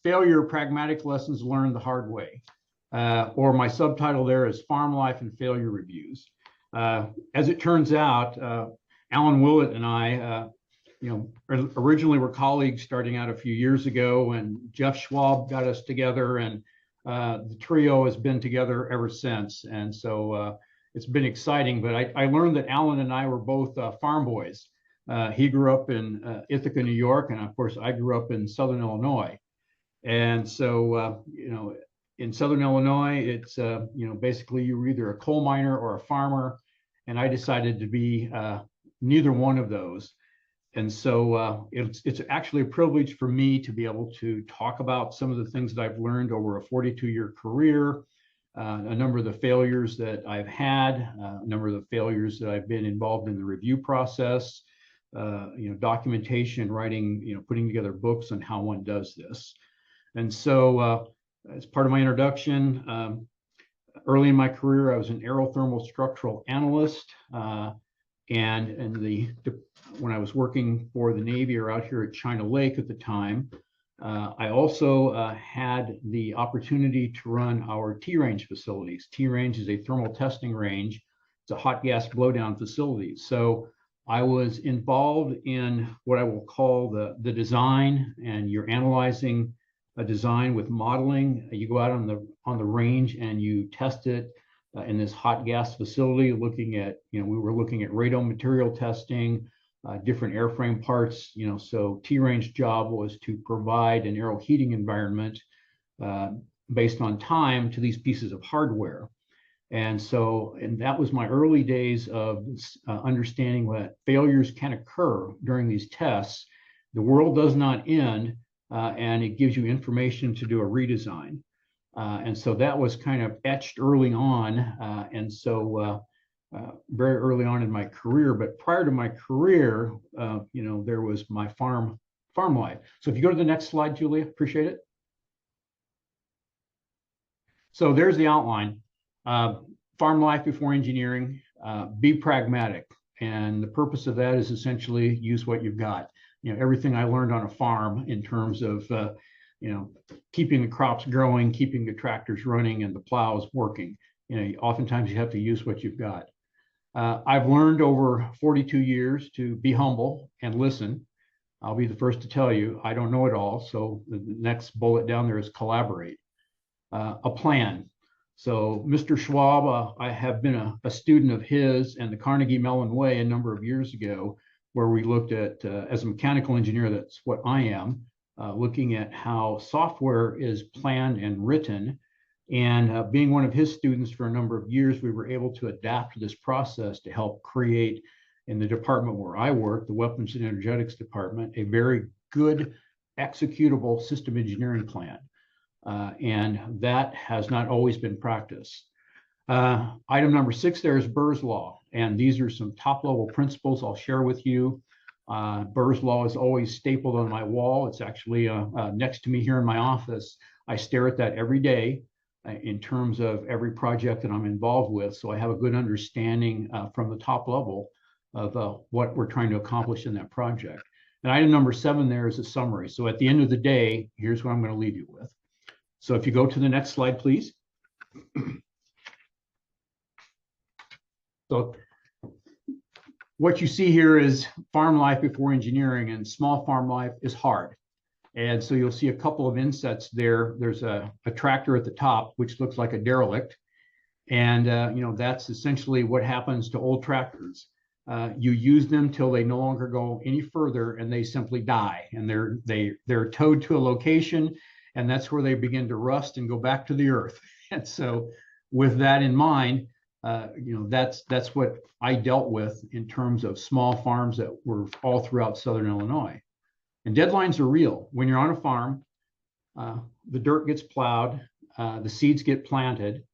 Failure, Pragmatic Lessons Learned the Hard Way. Or my subtitle there is Farm Life and Failure Reviews. As it turns out, Alan Willett and I, originally were colleagues starting out a few years ago, and Jeff Schwab got us together, and the trio has been together ever since. And so it's been exciting, but I learned that Alan and I were both farm boys. He grew up in Ithaca, New York, and of course I grew up in Southern Illinois. And so, in Southern Illinois, it's, basically you're either a coal miner or a farmer. And I decided to be neither one of those. And so it's actually a privilege for me to be able to talk about some of the things that I've learned over a 42-year career, a number of the failures that I've had, a number of the failures that I've been involved in the review process, documentation, writing, putting together books on how one does this. And so as part of my introduction, early in my career, I was an aerothermal structural analyst. When I was working for the Navy or out here at China Lake at the time, I also had the opportunity to run our T-range facilities. T-range is a thermal testing range. It's a hot gas blowdown facility. So I was involved in what I will call the design, and you're analyzing a design with modeling. You go out on the range and you test it in this hot gas facility, looking at, we were looking at radome material testing, different airframe parts, so T-range job was to provide an aero heating environment based on time to these pieces of hardware. And that was my early days of understanding that failures can occur during these tests. The world does not end, and it gives you information to do a redesign. And so that was kind of etched early on. Very early on in my career, but prior to my career, there was my farm life. So if you go to the next slide, Julia, appreciate it. So there's the outline. Farm life before engineering, be pragmatic. And the purpose of that is essentially use what you've got. Everything I learned on a farm in terms of, keeping the crops growing, keeping the tractors running and the plows working. Oftentimes you have to use what you've got. I've learned over 42 years to be humble and listen. I'll be the first to tell you, I don't know it all. So the next bullet down there is collaborate. A plan. So Mr. Schwab, I have been a student of his and the Carnegie Mellon Way a number of years ago, where we looked at, as a mechanical engineer, that's what I am, looking at how software is planned and written. And being one of his students for a number of years, we were able to adapt to this process to help create, in the department where I work, the Weapons and Energetics Department, a very good executable system engineering plan. And that has not always been practiced. Item number 6 there is Burr's Law. And these are some top level principles I'll share with you. Burr's Law is always stapled on my wall. It's actually next to me here in my office. I stare at that every day in terms of every project that I'm involved with. So I have a good understanding from the top level of what we're trying to accomplish in that project. And item number 7 there is a summary. So at the end of the day, here's what I'm going to leave you with. So if you go to the next slide, please. So what you see here is farm life before engineering, and small farm life is hard. And so you'll see a couple of insets there. There's a tractor at the top, which looks like a derelict. And that's essentially what happens to old tractors. You use them till they no longer go any further, and they simply die. And they're towed to a location, and that's where they begin to rust and go back to the earth. And so with that in mind, that's what I dealt with in terms of small farms that were all throughout Southern Illinois. And deadlines are real. When you're on a farm, the dirt gets plowed, the seeds get planted,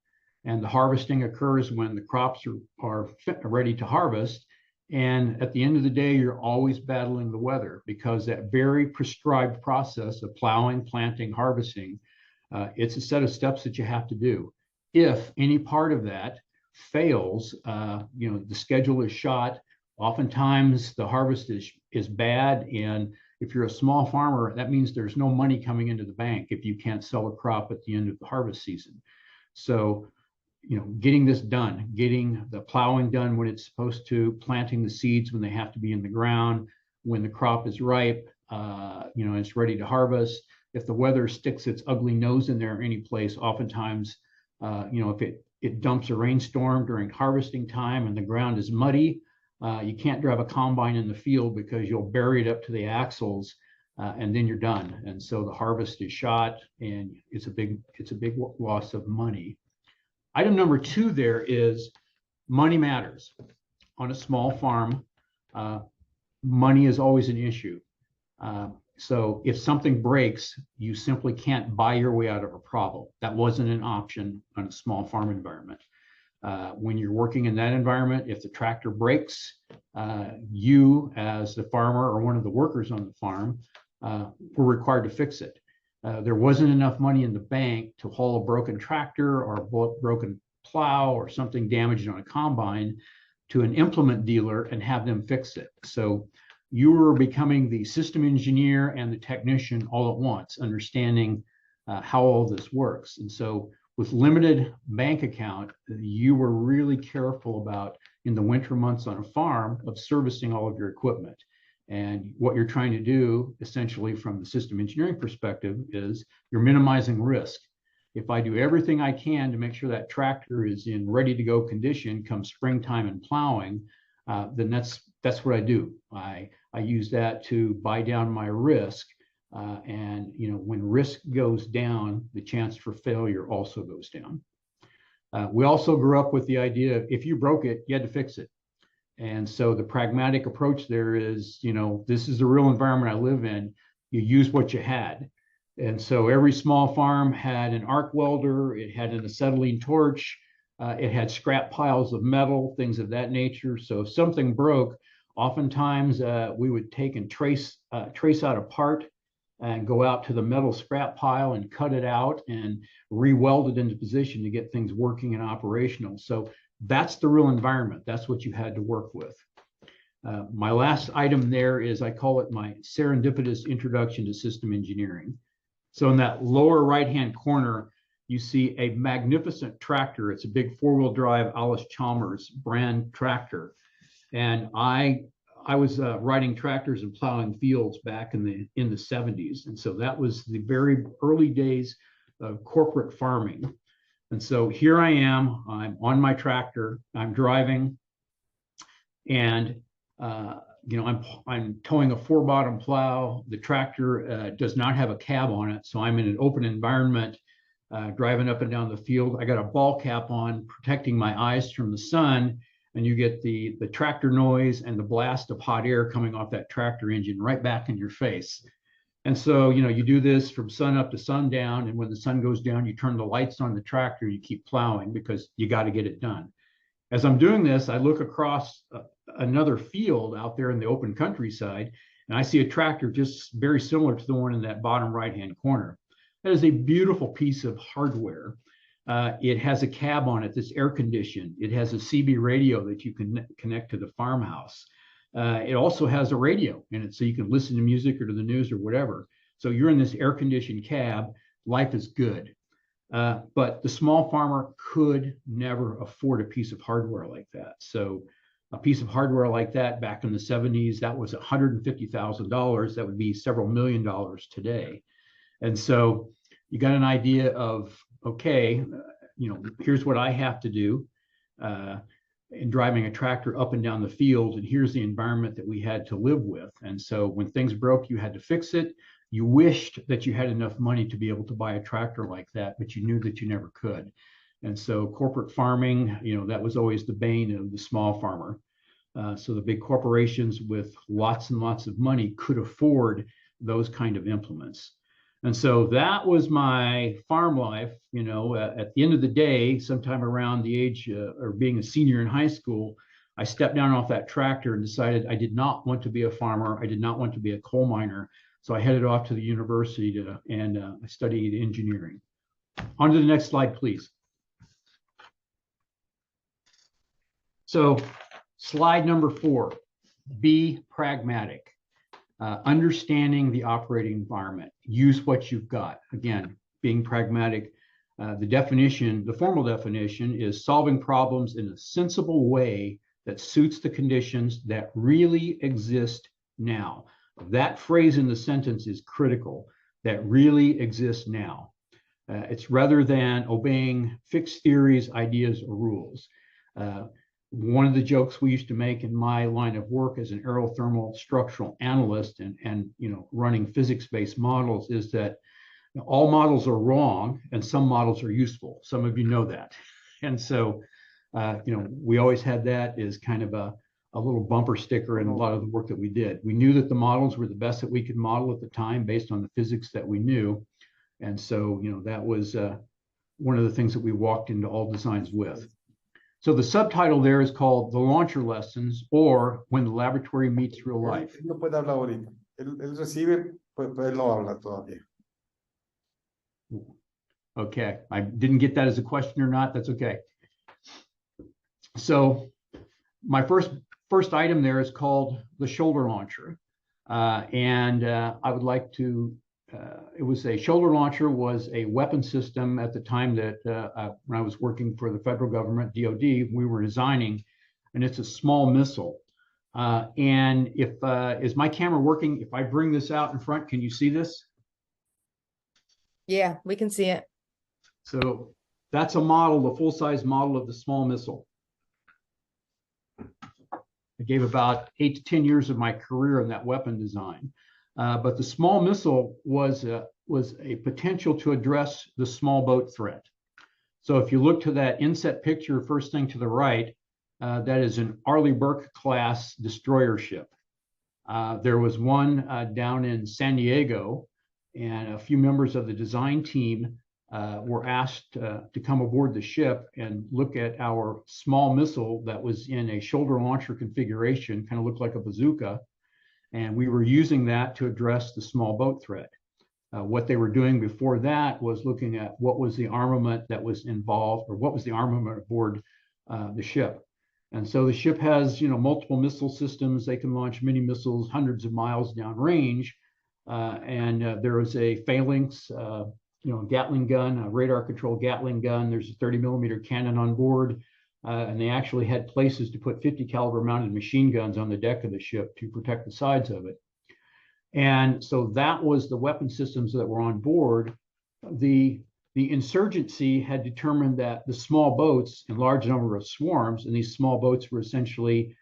and the harvesting occurs when the crops are ready to harvest. And at the end of the day, you're always battling the weather, because that very prescribed process of plowing, planting, harvesting, it's a set of steps that you have to do. If any part of that fails, the schedule is shot. Oftentimes the harvest is bad, and If you're a small farmer, that means there's no money coming into the bank if you can't sell a crop at the end of the harvest season. So, getting this done, getting the plowing done when it's supposed to, planting the seeds when they have to be in the ground, when the crop is ripe, it's ready to harvest. If the weather sticks its ugly nose in there any place, oftentimes, if it dumps a rainstorm during harvesting time and the ground is muddy, you can't drive a combine in the field because you'll bury it up to the axles, and then you're done. And so the harvest is shot, and it's a big loss of money. Item number 2 there is money matters. On a small farm, money is always an issue. So if something breaks, you simply can't buy your way out of a problem. That wasn't an option on a small farm environment. When you're working in that environment, if the tractor breaks, you as the farmer or one of the workers on the farm were required to fix it. There wasn't enough money in the bank to haul a broken tractor or a broken plow or something damaged on a combine to an implement dealer and have them fix it. So you were becoming the system engineer and the technician all at once, understanding how all this works. And so with limited bank account, you were really careful about, in the winter months on a farm, of servicing all of your equipment. And what you're trying to do, essentially from the system engineering perspective, is you're minimizing risk. If I do everything I can to make sure that tractor is in ready to go condition come springtime and plowing, then that's what I do. I use that to buy down my risk. And when risk goes down, the chance for failure also goes down. We also grew up with the idea of if you broke it, you had to fix it. And so the pragmatic approach there is, this is the real environment I live in. You use what you had. And so every small farm had an arc welder, it had an acetylene torch, it had scrap piles of metal, things of that nature. So if something broke, oftentimes we would take and trace out a part and go out to the metal scrap pile and cut it out and re-weld it into position to get things working and operational. So that's the real environment. That's what you had to work with. My last item there is, I call it my serendipitous introduction to system engineering. So in that lower right-hand corner, you see a magnificent tractor. It's a big four-wheel drive Allis-Chalmers brand tractor. And I was riding tractors and plowing fields back in the 70s. And so that was the very early days of corporate farming. And so here I am, I'm on my tractor, I'm driving, and I'm towing a 4-bottom plow. The tractor does not have a cab on it, so I'm in an open environment, driving up and down the field. I got a ball cap on, protecting my eyes from the sun, and you get the tractor noise and the blast of hot air coming off that tractor engine right back in your face. And so, you do this from sun up to sundown, and when the sun goes down, you turn the lights on the tractor, you keep plowing because you got to get it done. As I'm doing this, I look across another field out there in the open countryside, and I see a tractor just very similar to the one in that bottom right-hand corner. That is a beautiful piece of hardware. It has a cab on it that's air conditioned. It has a CB radio that you can connect to the farmhouse. It also has a radio in it, so you can listen to music or to the news or whatever. So you're in this air-conditioned cab. Life is good. But the small farmer could never afford a piece of hardware like that. So a piece of hardware like that back in the 70s, that was $150,000. That would be several $1 million today. And so you got an idea of, okay, here's what I have to do. In driving a tractor up and down the field, and here's the environment that we had to live with. And so when things broke, you had to fix it. You wished that you had enough money to be able to buy a tractor like that, but you knew that you never could. And so corporate farming, that was always the bane of the small farmer. So the big corporations with lots and lots of money could afford those kind of implements. And so that was my farm life. At the end of the day, sometime around the age or being a senior in high school, I stepped down off that tractor and decided I did not want to be a farmer. I did not want to be a coal miner. So I headed off to the university and I studied engineering. On to the next slide, please. So slide number 4, be pragmatic. understanding the operating environment, use what you've got. Again, being pragmatic, the formal definition is solving problems in a sensible way that suits the conditions that really exist now. That phrase in the sentence is critical, that really exists now. It's rather than obeying fixed theories, ideas, or rules. One of the jokes we used to make in my line of work as an aerothermal structural analyst and running physics-based models is that all models are wrong and some models are useful. Some of you know that. And so, we always had that as kind of a little bumper sticker in a lot of the work that we did. We knew that the models were the best that we could model at the time based on the physics that we knew. And so, that was one of the things that we walked into all designs with. So the subtitle there is called The Launcher Lessons, or When the Laboratory Meets Real Life. Él no puede hablar ahorita. Él recibe, pues él no habla todavía. Okay, I didn't get that as a question or not. That's okay. So my first item there is called the shoulder launcher. I would like to, it was a shoulder launcher was a weapon system at the time that when I was working for the federal government, DOD, we were designing, and it's a small missile. And is my camera working? If I bring this out in front, can you see this? Yeah, we can see it. So that's a model, the full-size model of the small missile. I gave about 8 to 10 years of my career in that weapon design. But the small missile was a potential to address the small boat threat. So if you look to that inset picture, first thing to the right, that is an Arleigh Burke class destroyer ship. There was one down in San Diego, and a few members of the design team were asked to come aboard the ship and look at our small missile that was in a shoulder launcher configuration, kind of looked like a bazooka. And we were using that to address the small boat threat. What they were doing before that was looking at what was the armament that was involved, or what was the armament aboard the ship. And so the ship has, multiple missile systems. They can launch mini missiles hundreds of miles downrange. There was a phalanx, Gatling gun, a radar-controlled Gatling gun. There's a 30-millimeter cannon on board. And they actually had places to put 50 caliber mounted machine guns on the deck of the ship to protect the sides of it. And so that was the weapon systems that were on board. The insurgency had determined that the small boats, in large number of swarms, and these small boats were essentially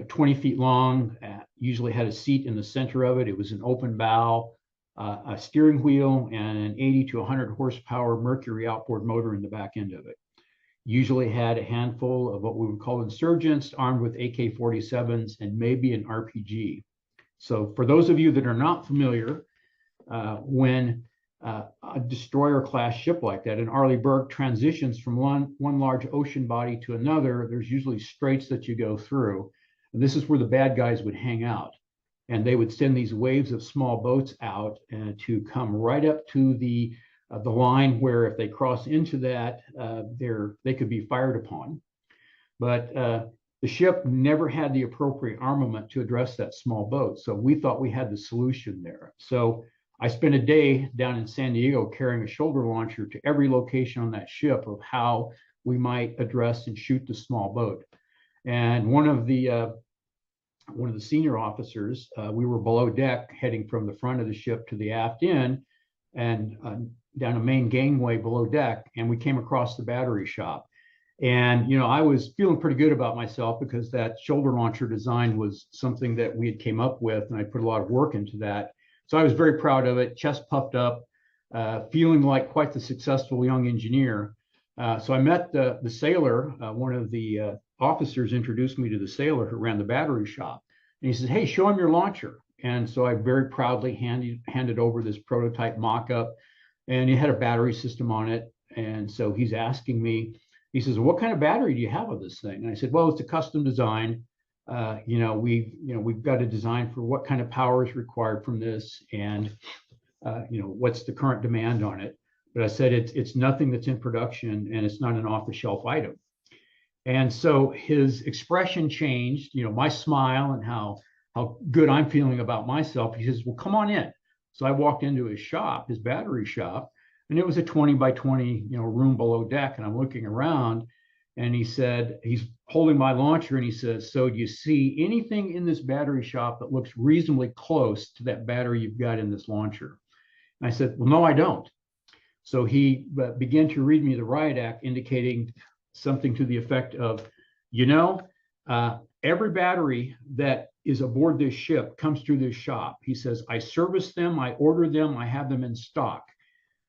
20 feet long, usually had a seat in the center of it. It was an open bow, a steering wheel, and an 80 to 100 horsepower Mercury outboard motor in the back end of it. Usually had a handful of what we would call insurgents armed with AK-47s and maybe an RPG. So for those of you that are not familiar, when a destroyer class ship like that, an Arleigh Burke, transitions from one large ocean body to another, there's usually straits that you go through. And this is where the bad guys would hang out. And they would send these waves of small boats out to come right up to the line where if they cross into that, they could be fired upon. But the ship never had the appropriate armament to address that small boat. So we thought we had the solution there. So I spent a day down in San Diego carrying a shoulder launcher to every location on that ship of how we might address and shoot the small boat. And one of the senior officers, we were below deck heading from the front of the ship to the aft end, and down a main gangway below deck, and we came across the battery shop. And I was feeling pretty good about myself because that shoulder launcher design was something that we had came up with, and I put a lot of work into that. So I was very proud of it, chest puffed up, feeling like quite the successful young engineer. So I met the sailor. One of the officers introduced me to the sailor who ran the battery shop, and he said, "Hey, show him your launcher." And so I very proudly handed over this prototype mock-up, and it had a battery system on it. And so he's asking me, he says, "What kind of battery do you have of this thing?" And I said, "Well, it's a custom design. We've got a design for what kind of power is required from this, and what's the current demand on it." But I said it's nothing that's in production, and it's not an off-the-shelf item. And so his expression changed. My smile and how how good I'm feeling about myself. He says, well, come on in. So I walked into his shop, his battery shop, and it was a 20 by 20, room below deck. And I'm looking around, and he said, he's holding my launcher, and he says, so do you see anything in this battery shop that looks reasonably close to that battery you've got in this launcher? And I said, well, no, I don't. So he began to read me the riot act, indicating something to the effect of, every battery that is aboard this ship comes through this shop. He says, I service them, I order them, I have them in stock.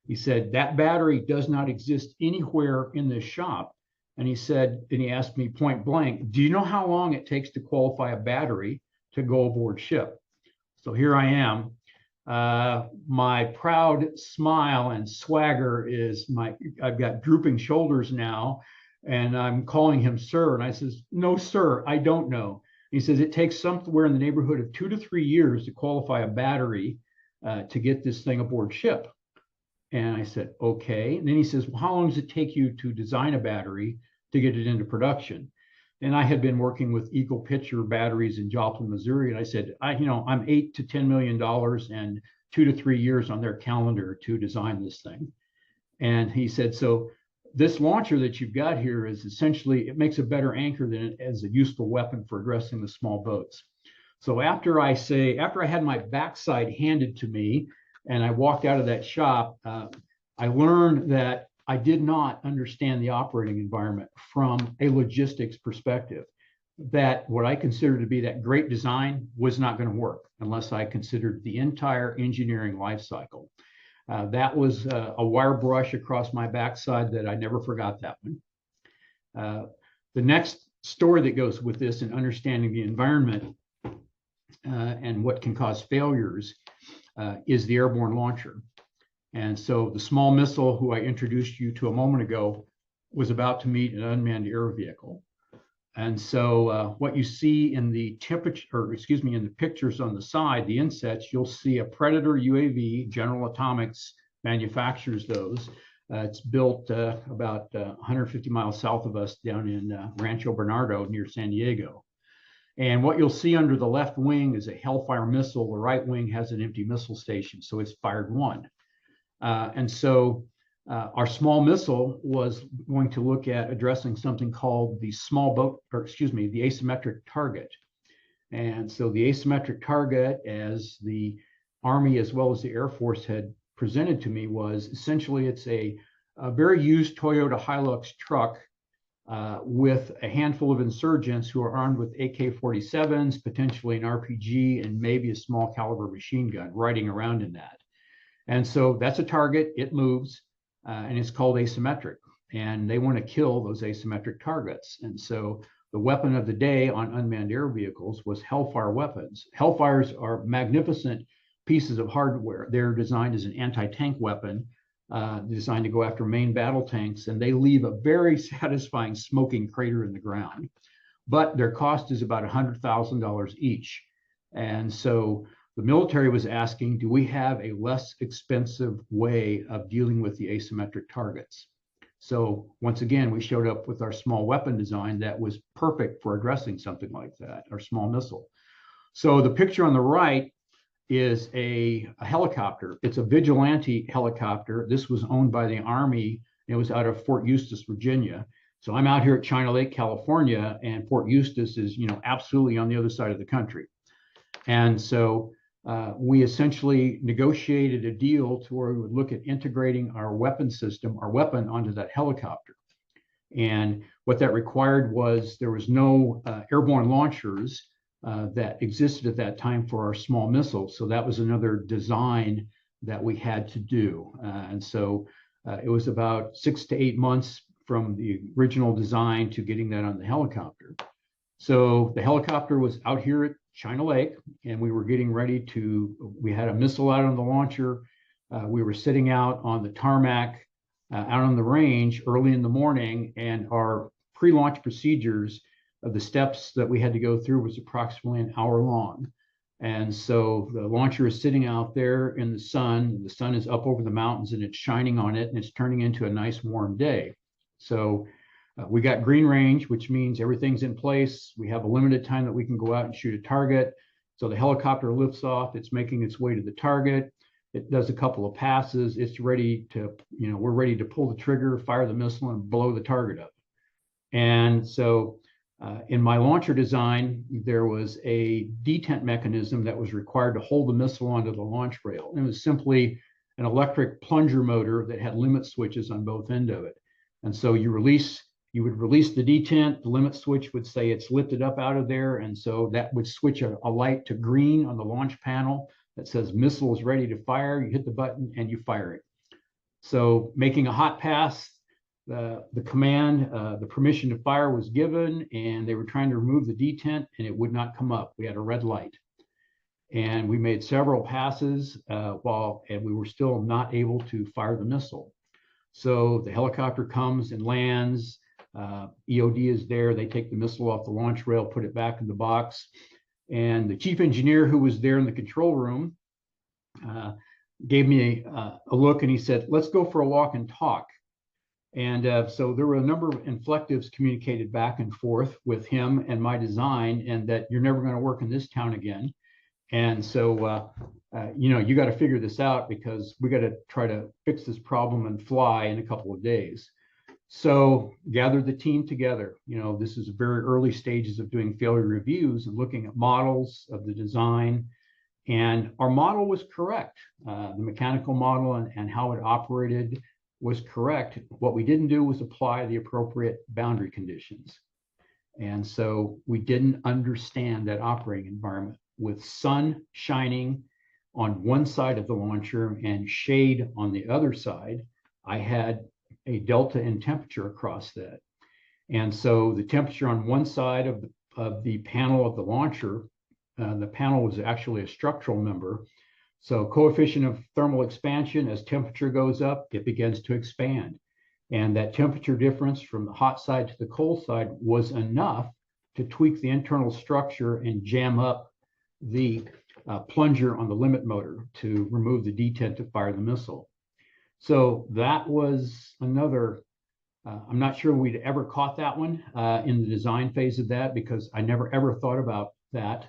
He said, that battery does not exist anywhere in this shop. And he said, and he asked me point blank, do you know how long it takes to qualify a battery to go aboard ship? So here I am. My proud smile and swagger is I've got drooping shoulders now, and I'm calling him sir. And I says, no, sir, I don't know. He says, it takes somewhere in the neighborhood of 2 to 3 years to qualify a battery to get this thing aboard ship. And I said, okay. And then he says, well, how long does it take you to design a battery to get it into production? And I had been working with Eagle Pitcher batteries in Joplin, Missouri. And I said, I'm $8 to $10 million and 2 to 3 years on their calendar to design this thing. And he said, so this launcher that you've got here is essentially, it makes a better anchor than it as a useful weapon for addressing the small boats. So after I had my backside handed to me and I walked out of that shop, I learned that I did not understand the operating environment from a logistics perspective, that what I considered to be that great design was not going to work unless I considered the entire engineering life cycle. That was a wire brush across my backside that I never forgot that one. The next story that goes with this and understanding the environment and what can cause failures is the airborne launcher. And so the small missile who I introduced you to a moment ago was about to meet an unmanned air vehicle. And so what you see in the in the pictures on the side, the insets, you'll see a Predator UAV. General Atomics manufactures those. It's built about 150 miles south of us down in Rancho Bernardo near San Diego. And what you'll see under the left wing is a Hellfire missile. The right wing has an empty missile station, so it's fired one. And so our small missile was going to look at addressing something called the the asymmetric target. And so the asymmetric target, as the Army as well as the Air Force had presented to me, was essentially it's a very used Toyota Hilux truck with a handful of insurgents who are armed with AK-47s, potentially an RPG, and maybe a small caliber machine gun riding around in that. And so that's a target, it moves, and it's called asymmetric. And they want to kill those asymmetric targets. And so the weapon of the day on unmanned air vehicles was Hellfire weapons. Hellfires are magnificent pieces of hardware. They're designed as an anti-tank weapon, designed to go after main battle tanks, and they leave a very satisfying smoking crater in the ground. But their cost is about $100,000 each. And so the military was asking, do we have a less expensive way of dealing with the asymmetric targets? So once again, we showed up with our small weapon design that was perfect for addressing something like that, our small missile. So the picture on the right is a helicopter. It's a Vigilante helicopter. This was owned by the Army. It was out of Fort Eustis, Virginia. So I'm out here at China Lake, California, and Fort Eustis is, absolutely on the other side of the country. And so we essentially negotiated a deal to where we would look at integrating our weapon system, our weapon, onto that helicopter. And what that required was there was no airborne launchers that existed at that time for our small missiles. So that was another design that we had to do. And so it was about 6 to 8 months from the original design to getting that on the helicopter. So the helicopter was out here at China Lake, and we were getting ready we had a missile out on the launcher. We were sitting out on the tarmac, out on the range early in the morning, and our pre-launch procedures of the steps that we had to go through was approximately an hour long. And so the launcher is sitting out there in the sun. The sun is up over the mountains and it's shining on it, and it's turning into a nice warm day. So we got green range, which means everything's in place. We have a limited time that we can go out and shoot a target. So the helicopter lifts off, it's making its way to the target. It does a couple of passes. It's ready to, we're ready to pull the trigger, fire the missile, and blow the target up. And so in my launcher design, there was a detent mechanism that was required to hold the missile onto the launch rail. And it was simply an electric plunger motor that had limit switches on both ends of it. And so you would release the detent, the limit switch would say it's lifted up out of there. And so that would switch a light to green on the launch panel that says missile is ready to fire. You hit the button and you fire it. So making a hot pass, the command, the permission to fire was given, and they were trying to remove the detent and it would not come up. We had a red light. And we made several passes and we were still not able to fire the missile. So the helicopter comes and lands. EOD is there. They take the missile off the launch rail, put it back in the box. And the chief engineer who was there in the control room gave me a look and he said, let's go for a walk and talk. And so there were a number of inflectives communicated back and forth with him and my design, and that you're never going to work in this town again. And so, you got to figure this out because we got to try to fix this problem and fly in a couple of days. So gathered the team together. This is very early stages of doing failure reviews and looking at models of the design. And our model was correct. The mechanical model and how it operated was correct. What we didn't do was apply the appropriate boundary conditions. And so we didn't understand that operating environment with sun shining on one side of the launcher and shade on the other side. I had a delta in temperature across that. And so the temperature on one side of the panel of the launcher, the panel was actually a structural member. So coefficient of thermal expansion, as temperature goes up, it begins to expand. And that temperature difference from the hot side to the cold side was enough to tweak the internal structure and jam up the plunger on the limit motor to remove the detent to fire the missile. So that was another, I'm not sure we'd ever caught that one in the design phase of that, because I never ever thought about that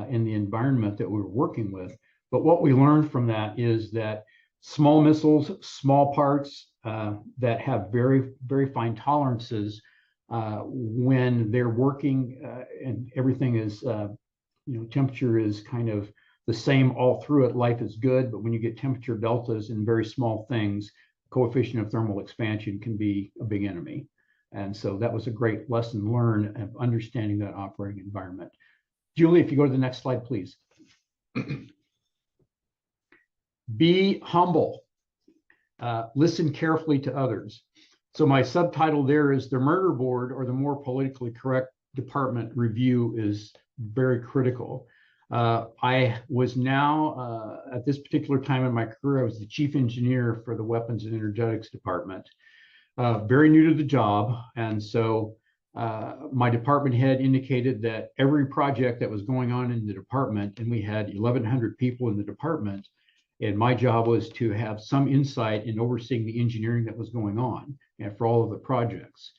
in the environment that we were working with. But what we learned from that is that small missiles, small parts that have very, very fine tolerances, when they're working and everything is, temperature is kind of the same all through it, life is good. But when you get temperature deltas in very small things, coefficient of thermal expansion can be a big enemy. And so that was a great lesson learned of understanding that operating environment. Julie, if you go to the next slide, please. Be humble. Listen carefully to others. So my subtitle there is the murder board, or the more politically correct department review, is very critical. I was now, at this particular time in my career, I was the chief engineer for the weapons and energetics department. Very new to the job. And so my department head indicated that every project that was going on in the department, and we had 1,100 people in the department, and my job was to have some insight in overseeing the engineering that was going on for all of the projects.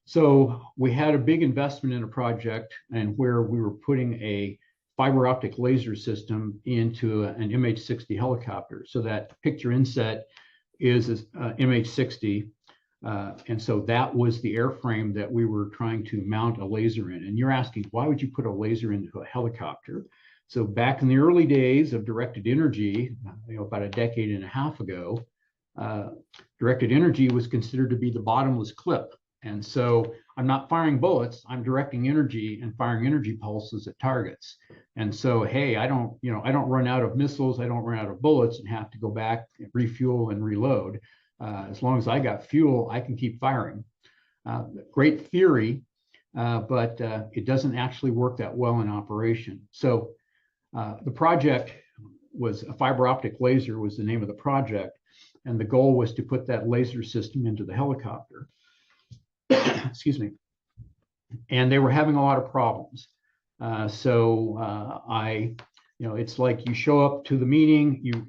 So we had a big investment in a project, and where we were putting a fiber optic laser system into an MH-60 helicopter. So that picture inset is MH-60. And so that was the airframe that we were trying to mount a laser in. And you're asking, why would you put a laser into a helicopter? So back in the early days of directed energy, about a decade and a half ago, directed energy was considered to be the bottomless clip. And so I'm not firing bullets, I'm directing energy and firing energy pulses at targets. And so, hey, I don't run out of missiles, I don't run out of bullets and have to go back and refuel and reload. As long as I got fuel, I can keep firing. Great theory, but it doesn't actually work that well in operation. So the project was a fiber optic laser was the name of the project. And the goal was to put that laser system into the helicopter. Excuse me. And they were having a lot of problems. It's like you show up to the meeting, you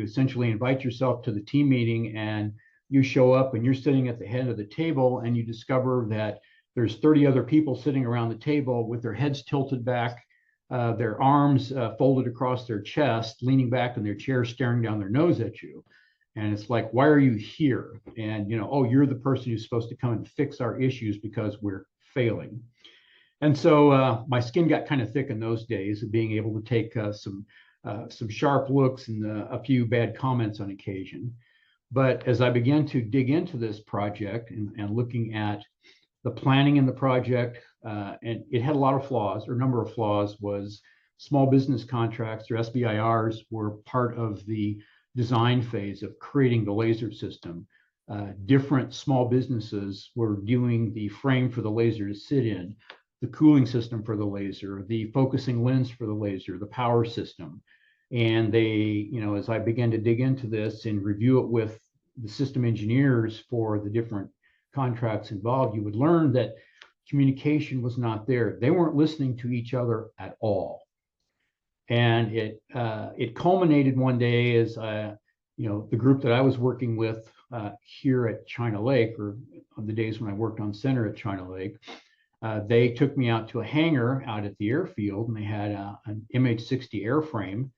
essentially invite yourself to the team meeting, and you show up and you're sitting at the head of the table, and you discover that there's 30 other people sitting around the table with their heads tilted back, their arms folded across their chest, leaning back in their chair, staring down their nose at you. And it's like, why are you here? And, oh, you're the person who's supposed to come and fix our issues because we're failing. And so my skin got kind of thick in those days of being able to take some sharp looks and a few bad comments on occasion. But as I began to dig into this project and looking at the planning in the project, and it had a lot of flaws, or a number of flaws, was small business contracts, or SBIRs, were part of the design phase of creating the laser system. Different small businesses were doing the frame for the laser to sit in, the cooling system for the laser, the focusing lens for the laser, the power system. And they, as I began to dig into this and review it with the system engineers for the different contracts involved, you would learn that communication was not there. They weren't listening to each other at all. And it culminated one day as the group that I was working with here at China Lake, or on the days when I worked on center at China Lake, they took me out to a hangar out at the airfield, and they had an MH-60 airframe,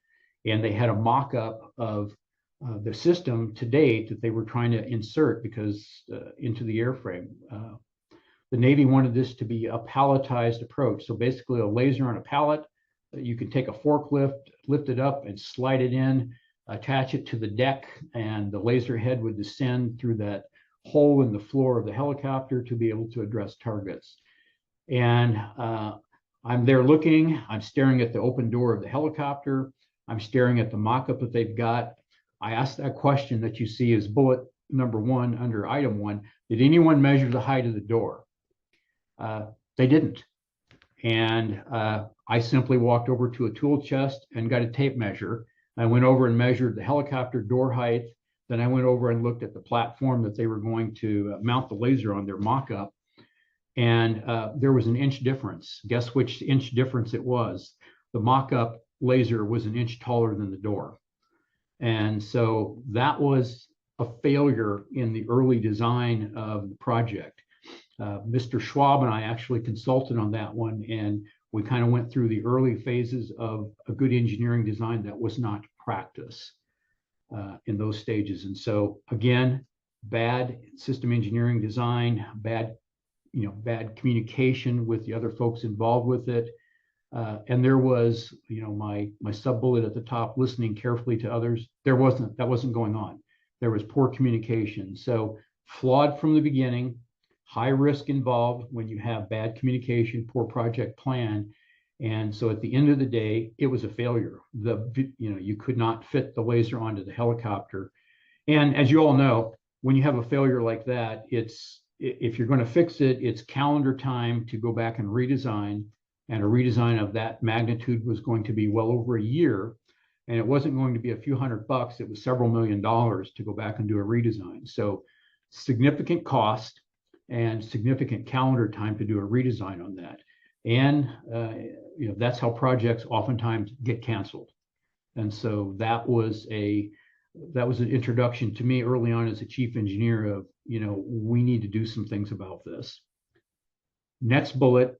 and they had a mock-up of the system to date that they were trying to insert into the airframe. The Navy wanted this to be a palletized approach. So basically a laser on a pallet. You can take a forklift, lift it up and slide it in, attach it to the deck, and the laser head would descend through that hole in the floor of the helicopter to be able to address targets. And I'm there looking, I'm staring at the open door of the helicopter, I'm staring at the mock-up that they've got. I asked that question that you see as bullet number 1 under item 1. Did anyone measure the height of the door? They didn't. And I simply walked over to a tool chest and got a tape measure. I went over and measured the helicopter door height. Then I went over and looked at the platform that they were going to mount the laser on, their mock-up. And there was an inch difference. Guess which inch difference it was? The mock-up laser was an inch taller than the door. And so that was a failure in the early design of the project. Mr. Schwab and I actually consulted on that one, and we kind of went through the early phases of a good engineering design that was not practice in those stages. And so again, bad system engineering design, bad communication with the other folks involved with it. And there was, my sub bullet at the top, listening carefully to others. That wasn't going on. There was poor communication. So flawed from the beginning, high risk involved when you have bad communication, poor project plan. And so at the end of the day, it was a failure. You could not fit the laser onto the helicopter. And as you all know, when you have a failure like that, if you're going to fix it, it's calendar time to go back and redesign. And a redesign of that magnitude was going to be well over a year. And it wasn't going to be a few $100. It was several $1 million to go back and do a redesign. So significant cost and significant calendar time to do a redesign on that. And that's how projects oftentimes get canceled. And so that was an introduction to me early on as a chief engineer of, we need to do some things about this. Next bullet,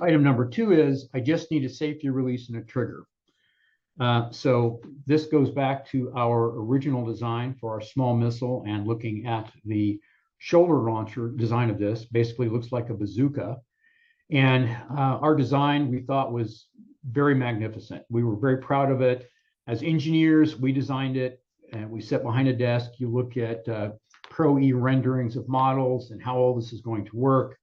item number 2 is, I just need a safety release and a trigger. So this goes back to our original design for our small missile, and looking at the shoulder launcher design of this. Basically looks like a bazooka. And our design, we thought, was very magnificent. We were very proud of it. As engineers, we designed it, and we sit behind a desk. You look at Pro-E renderings of models and how all this is going to work.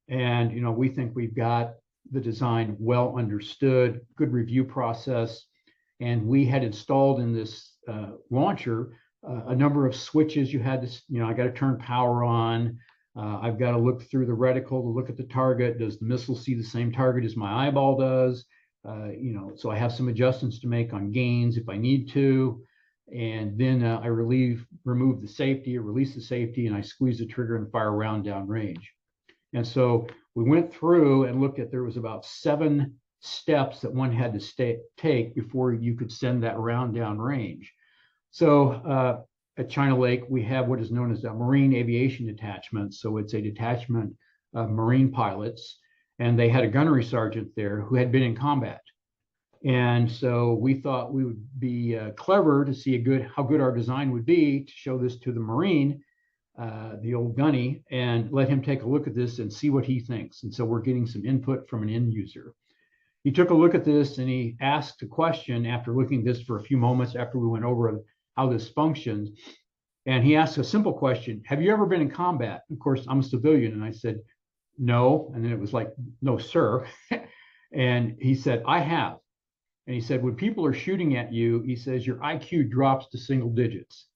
And, we think we've got the design well understood, good review process. And we had installed in this launcher a number of switches. You had to, I got to turn power on. I've got to look through the reticle to look at the target. Does the missile see the same target as my eyeball does? So I have some adjustments to make on gains if I need to. And then I remove the safety, or release the safety, and I squeeze the trigger and fire a round downrange. And so we went through and looked at, there was about 7 steps that one had to take before you could send that round downrange. So at China Lake, we have what is known as a Marine Aviation Detachment. So it's a detachment of Marine pilots. and they had a gunnery sergeant there who had been in combat. And so we thought we would be clever to see how good our design would be to show this to the Marine, the old gunny, and let him take a look at this and see what he thinks. And so we're getting some input from an end user. He took a look at this and he asked a question after looking at this for a few moments after we went over how this functions. And he asked a simple question: have you ever been in combat? Of course, I'm a civilian. And I said, no. And then it was like, no, sir. And he said, I have. And he said, when people are shooting at you, he says, your IQ drops to single digits.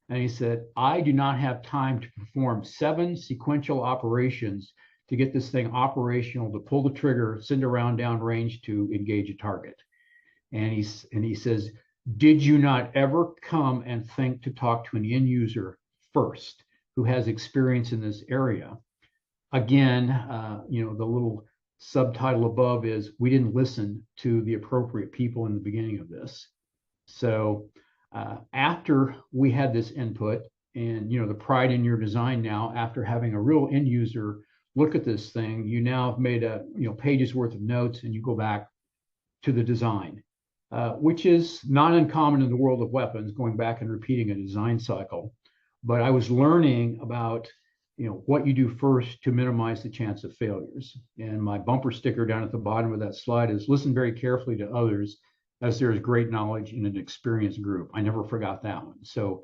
And he said, I do not have time to perform 7 sequential operations to get this thing operational, to pull the trigger, send a round downrange to engage a target. And he says, did you not ever come and think to talk to an end user first who has experience in this area? Again, the little subtitle above is, we didn't listen to the appropriate people in the beginning of this. So after we had this input and, the pride in your design now, after having a real end user look at this thing, you now have made pages worth of notes, and you go back to the design, which is not uncommon in the world of weapons, going back and repeating a design cycle. But I was learning about what you do first to minimize the chance of failures. And my bumper sticker down at the bottom of that slide is, listen very carefully to others, as there is great knowledge in an experienced group. I never forgot that one. So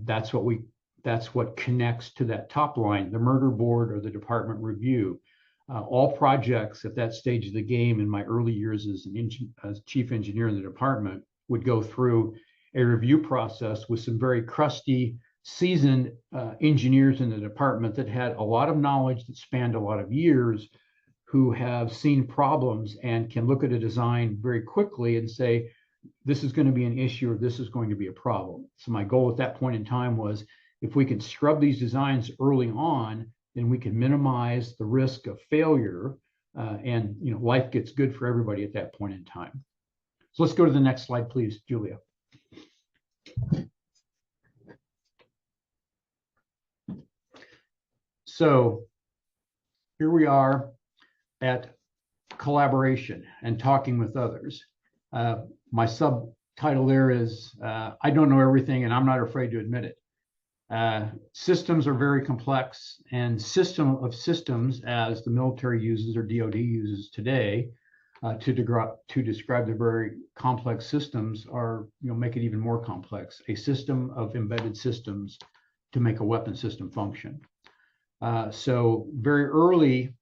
that's what connects to that top line, the murder board or the department review. All projects at that stage of the game in my early years as chief engineer in the department would go through a review process with some very crusty, seasoned engineers in the department that had a lot of knowledge that spanned a lot of years, who have seen problems and can look at a design very quickly and say, this is going to be an issue or this is going to be a problem. So my goal at that point in time was, if we can scrub these designs early on, then we can minimize the risk of failure, and life gets good for everybody at that point in time. So let's go to the next slide, please, Julia. So here we are at collaboration and talking with others. My subtitle there is, I don't know everything and I'm not afraid to admit it. Systems are very complex, and system of systems, as the military uses or DoD uses today, to describe the very complex systems, are make it even more complex. A system of embedded systems to make a weapon system function. So very early,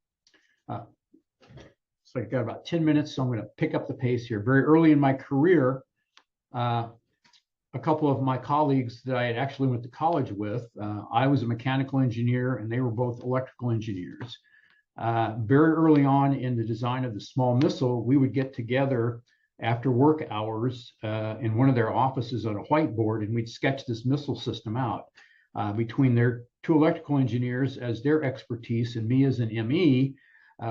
so I've got about 10 minutes, so I'm going to pick up the pace here. Very early in my career, a couple of my colleagues that I had actually went to college with, I was a mechanical engineer and they were both electrical engineers. Very early on in the design of the small missile, we would get together after work hours in one of their offices on a whiteboard, and we'd sketch this missile system out. Between their 2 electrical engineers as their expertise and me as an ME,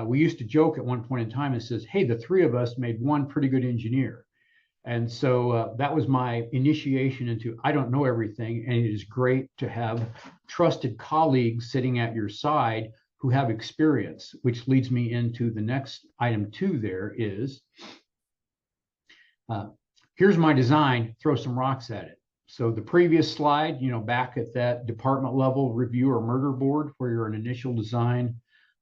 we used to joke at one point in time and says, hey, the 3 of us made one pretty good engineer. And so that was my initiation into, I don't know everything, and it is great to have trusted colleagues sitting at your side who have experience, which leads me into the next item 2 there is, here's my design, throw some rocks at it. So the previous slide, back at that department level review or murder board where your initial design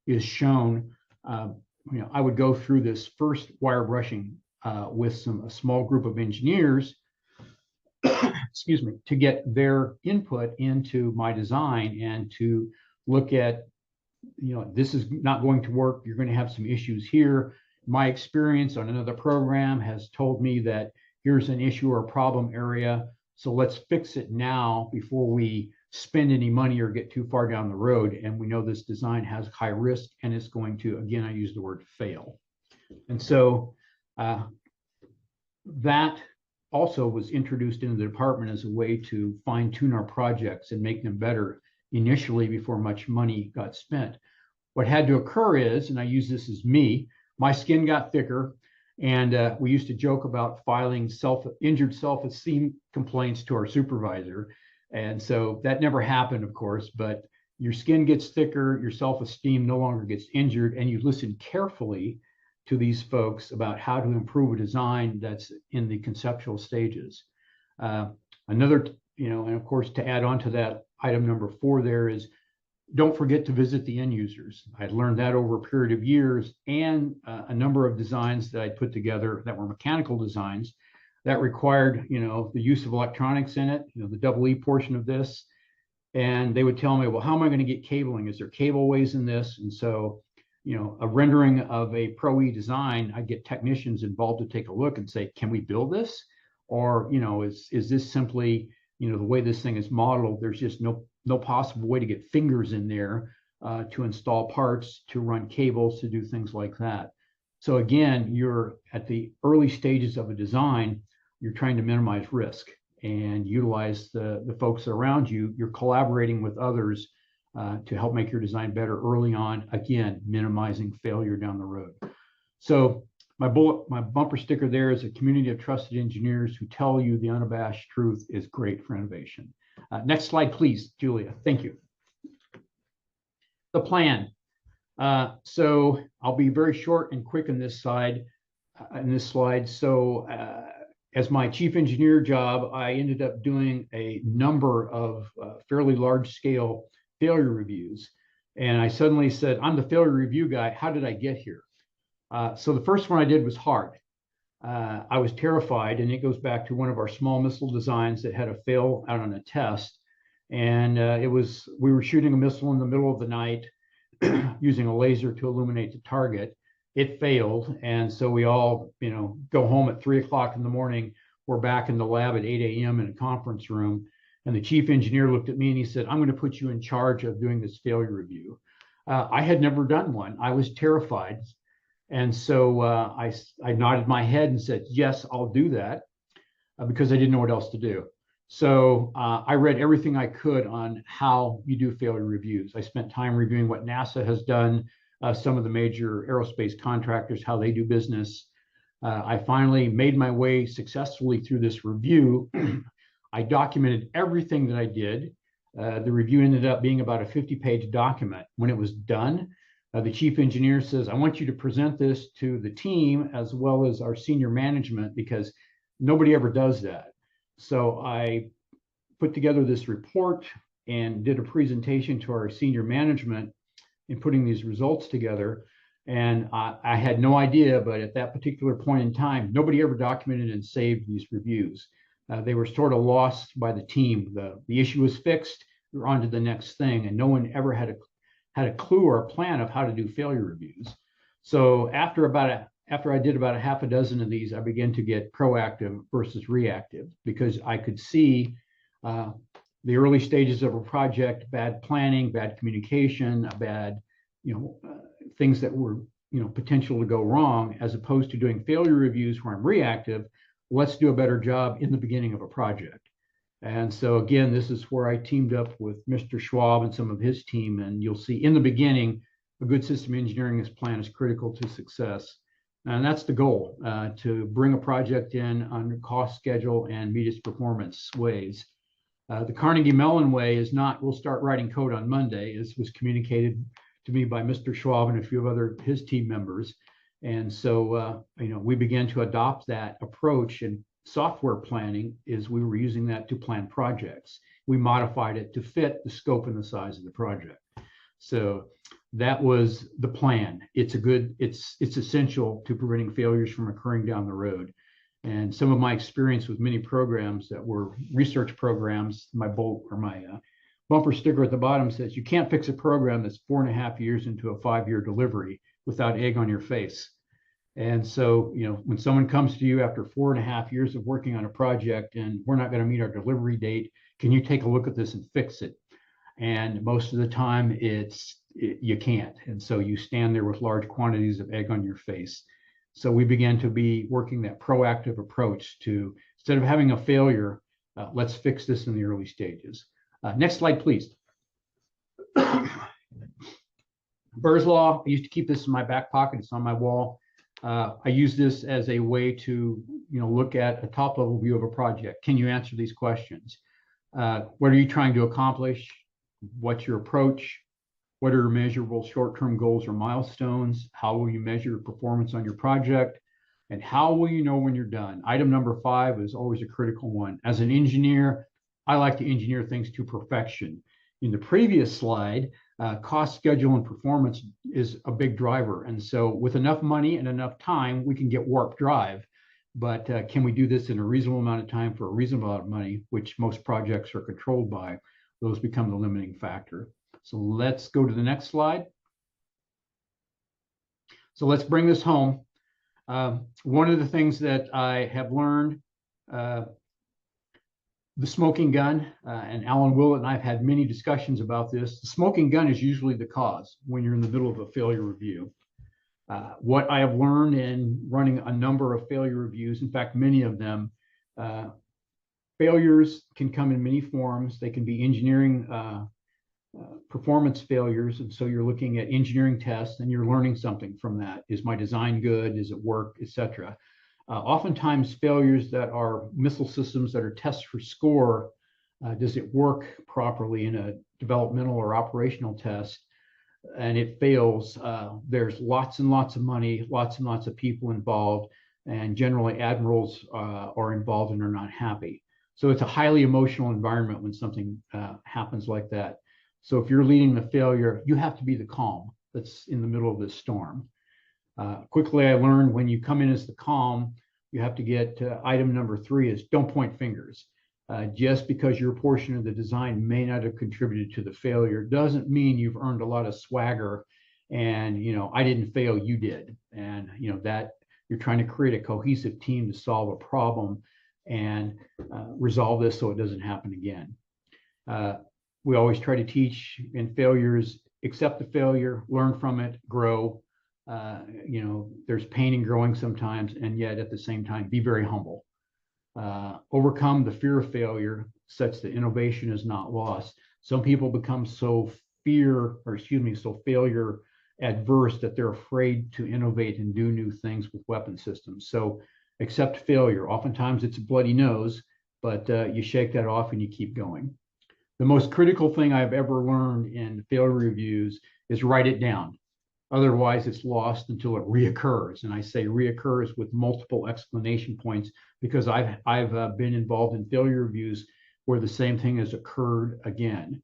is shown, I would go through this first wire brushing with a small group of engineers, excuse me, to get their input into my design and to look at, this is not going to work. You're going to have some issues here. My experience on another program has told me that here's an issue or a problem area. So let's fix it now before we spend any money or get too far down the road. And we know this design has high risk and it's going to, again, I use the word fail. And so that also was introduced into the department as a way to fine tune our projects and make them better initially before much money got spent. What had to occur is, and I use this as me, my skin got thicker, and we used to joke about filing injured self-esteem complaints to our supervisor. And so that never happened, of course, but your skin gets thicker, your self-esteem no longer gets injured, and you listen carefully to these folks about how to improve a design that's in the conceptual stages. Another, and of course, to add on to that, item number 4 there is, don't forget to visit the end users. I learned that over a period of years, and a number of designs that I put together that were mechanical designs that required, the use of electronics in it, the double E portion of this. And they would tell me, well, how am I going to get cabling? Is there cableways in this? And so, a rendering of a Pro E design, I get technicians involved to take a look and say, can we build this? Or, is this simply, the way this thing is modeled, there's just no possible way to get fingers in there to install parts, to run cables, to do things like that. So again, you're at the early stages of a design, you're trying to minimize risk and utilize the folks around you. You're collaborating with others to help make your design better early on, again, minimizing failure down the road. So my bumper sticker there is a community of trusted engineers who tell you the unabashed truth is great for innovation. Next slide, please, Julia. Thank you. The plan. So I'll be very short and quick in this slide. So as my chief engineer job, I ended up doing a number of fairly large scale failure reviews. And I suddenly said, I'm the failure review guy. How did I get here? So the first one I did was hard. I was terrified, and it goes back to one of our small missile designs that had a fail out on a test. And we were shooting a missile in the middle of the night using a laser to illuminate the target. It failed. And so we all, go home at 3 o'clock in the morning. We're back in the lab at 8 a.m. in a conference room. And the chief engineer looked at me and he said, I'm going to put you in charge of doing this failure review. I had never done one. I was terrified. And so I nodded my head and said, yes, I'll do that because I didn't know what else to do. So I read everything I could on how you do failure reviews. I spent time reviewing what NASA has done, some of the major aerospace contractors, how they do business. I finally made my way successfully through this review. I documented everything that I did. The review ended up being about a 50-page document. When it was done, the chief engineer says, I want you to present this to the team as well as our senior management because nobody ever does that. So I put together this report and did a presentation to our senior management in putting these results together. And I had no idea, but at that particular point in time, nobody ever documented and saved these reviews. They were sort of lost by the team. The issue was fixed, we're on to the next thing, and no one ever had a clue or a plan of how to do failure reviews. So after I did about a half a dozen of these, I began to get proactive versus reactive because I could see the early stages of a project, bad planning, bad communication, bad, things that were, potential to go wrong, as opposed to doing failure reviews where I'm reactive. Let's do a better job in the beginning of a project. And so again, this is where I teamed up with Mr. Schwab and some of his team. And you'll see in the beginning, a good system engineering plan is critical to success. And that's the goal, to bring a project in on cost, schedule, and meet its performance ways. The Carnegie Mellon way is not, we'll start writing code on Monday, as was communicated to me by Mr. Schwab and a few of his team members. And so, we began to adopt that approach, and software planning is we were using that to plan projects. We modified it to fit the scope and the size of the project. So that was the plan. It's essential to preventing failures from occurring down the road. And some of my experience with many programs that were research programs, my bumper sticker at the bottom says, you can't fix a program that's 4.5 years into a 5-year delivery without egg on your face. And so, when someone comes to you after 4.5 years of working on a project and we're not going to meet our delivery date, can you take a look at this and fix it? And most of the time you can't. And so you stand there with large quantities of egg on your face. So we began to be working that proactive approach to, instead of having a failure, let's fix this in the early stages. Next slide, please. Burr's Law, I used to keep this in my back pocket. It's on my wall. I use this as a way to, look at a top level view of a project. Can you answer these questions? What are you trying to accomplish? what's your approach? What are your measurable short-term goals or milestones? How will you measure performance on your project? And how will you know when you're done? Item number 5 is always a critical one. As an engineer, I like to engineer things to perfection. In the previous slide, cost, schedule, and performance is a big driver. And so with enough money and enough time, we can get warp drive. But can we do this in a reasonable amount of time for a reasonable amount of money, which most projects are controlled by? Those become the limiting factor. So let's go to the next slide. So let's bring this home. One of the things that I have learned, the smoking gun, and Alan Willett and I have had many discussions about this. The smoking gun is usually the cause when you're in the middle of a failure review. What I have learned in running a number of failure reviews, in fact, many of them, failures can come in many forms. They can be engineering performance failures. And so you're looking at engineering tests and you're learning something from that. Is my design good? Does it work, etc.? Oftentimes failures that are missile systems that are tests for score, does it work properly in a developmental or operational test? And it fails, there's lots and lots of money, lots and lots of people involved, and generally admirals are involved and are not happy. So it's a highly emotional environment when something happens like that. So if you're leading the failure, you have to be the calm that's in the middle of this storm. Quickly, I learned when you come in as the calm, you have to get item number 3 is don't point fingers. Just because your portion of the design may not have contributed to the failure doesn't mean you've earned a lot of swagger and, I didn't fail, you did. And, that you're trying to create a cohesive team to solve a problem and resolve this so it doesn't happen again. We always try to teach in failures, accept the failure, learn from it, grow. There's pain in growing sometimes, and yet at the same time, be very humble. Overcome the fear of failure such that innovation is not lost. Some people become so failure adverse that they're afraid to innovate and do new things with weapon systems. So accept failure. Oftentimes it's a bloody nose, but you shake that off and you keep going. The most critical thing I've ever learned in failure reviews is write it down. Otherwise, it's lost until it reoccurs. And I say reoccurs with multiple explanation points because I've been involved in failure reviews where the same thing has occurred again.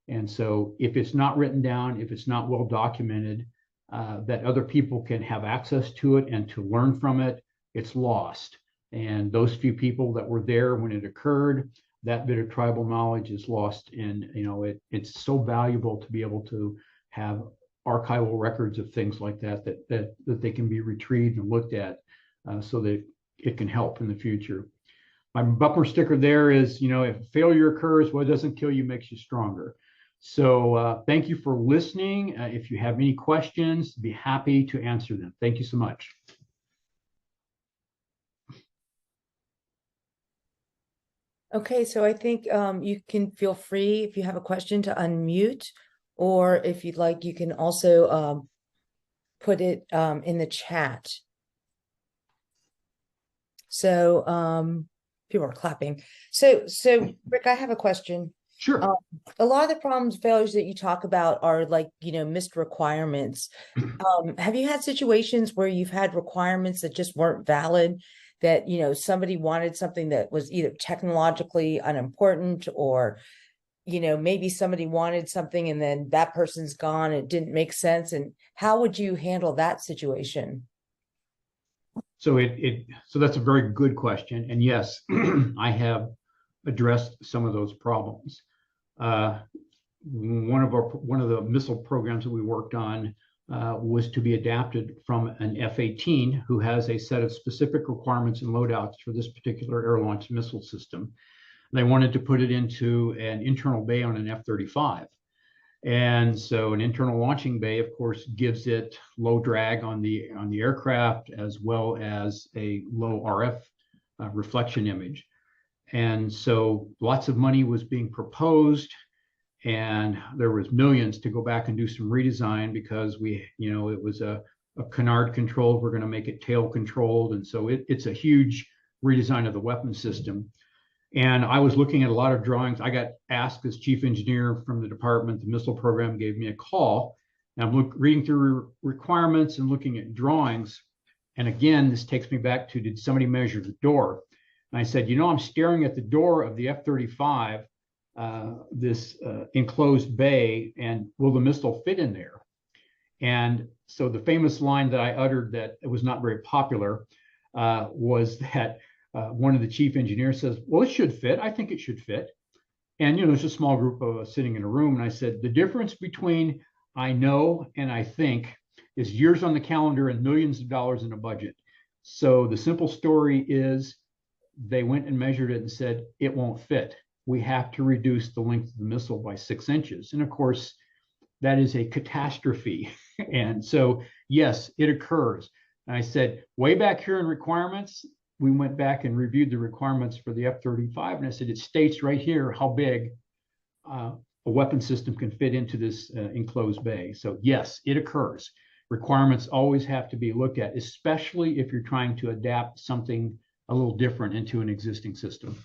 And so if it's not written down, if it's not well documented, that other people can have access to it and to learn from it, it's lost. And those few people that were there when it occurred, that bit of tribal knowledge is lost. And it's so valuable to be able to have archival records of things like that they can be retrieved and looked at so that it can help in the future. My bumper sticker there is, if failure occurs, what doesn't kill you makes you stronger. So thank you for listening. If you have any questions, be happy to answer them. Thank you so much. Okay, so I think you can feel free if you have a question to unmute, or if you'd like, you can also put it in the chat. So people are clapping. So Rick, I have a question. Sure. A lot of the problems, failures that you talk about are like, missed requirements. Have you had situations where you've had requirements that just weren't valid? That, somebody wanted something that was either technologically unimportant or, maybe somebody wanted something and then that person's gone, it didn't make sense. And how would you handle that situation? So so that's a very good question. And yes, I have addressed some of those problems. One of the missile programs that we worked on was to be adapted from an F-18 who has a set of specific requirements and loadouts for this particular air-launched missile system. They wanted to put it into an internal bay on an F-35. And so an internal launching bay, of course, gives it low drag on the aircraft as well as a low RF reflection image. And so lots of money was being proposed, and there was millions to go back and do some redesign because it was a canard controlled. We're going to make it tail controlled. And so it's a huge redesign of the weapon system. And I was looking at a lot of drawings. I got asked as chief engineer from the department, the missile program gave me a call. And I'm reading through requirements and looking at drawings. And again, this takes me back to, did somebody measure the door? And I said, I'm staring at the door of the F-35, this enclosed bay, and will the missile fit in there? And so the famous line that I uttered that it was not very popular was that one of the chief engineers says, well, it should fit. I think it should fit. And, there's a small group of us sitting in a room. And I said, the difference between I know and I think is years on the calendar and millions of dollars in a budget. So the simple story is they went and measured it and said, it won't fit. We have to reduce the length of the missile by 6 inches. And of course, that is a catastrophe. And so, yes, it occurs. And I said, way back here in requirements, we went back and reviewed the requirements for the F-35. And I said, it states right here how big a weapon system can fit into this enclosed bay. So yes, it occurs. Requirements always have to be looked at, especially if you're trying to adapt something a little different into an existing system.